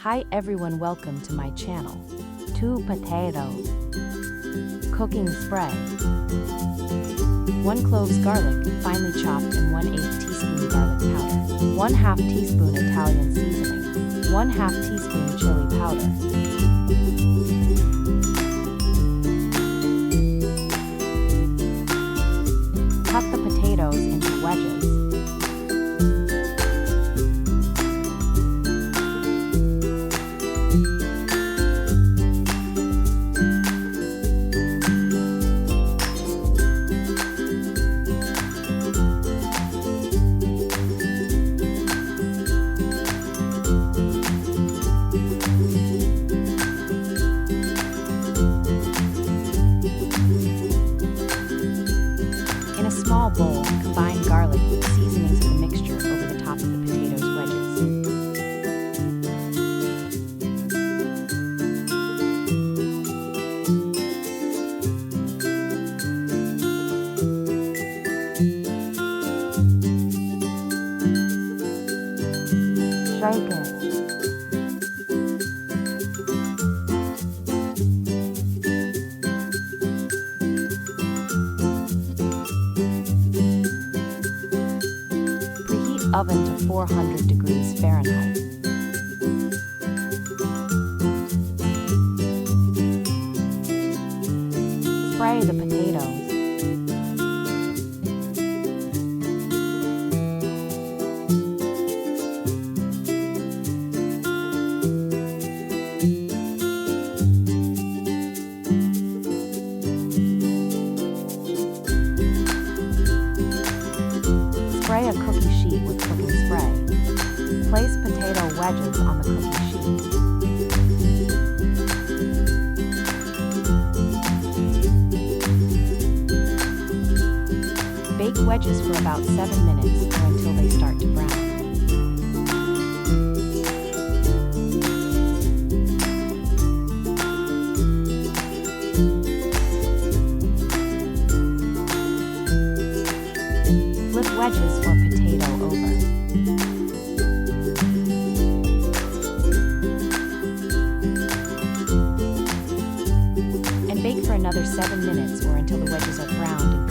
Hi everyone, welcome to my channel. 2 potatoes. Cooking spray. 1 cloves garlic, finely chopped, and 1/8 teaspoon garlic powder. 1/2 teaspoon Italian seasoning. 1/2 teaspoon chili powder. Cut the potatoes into wedges. In a small bowl, combine garlic with seasonings of the mixture over the top of the potatoes wedges. Shake it. Oven to 400 degrees Fahrenheit. Spray the potatoes. Spray a cookie sheet with cooking spray. Place potato wedges on the cookie sheet. Bake wedges for about 7 minutes or until they start to brown. Flip wedges or potato over. And bake for another 7 minutes or until the wedges are browned and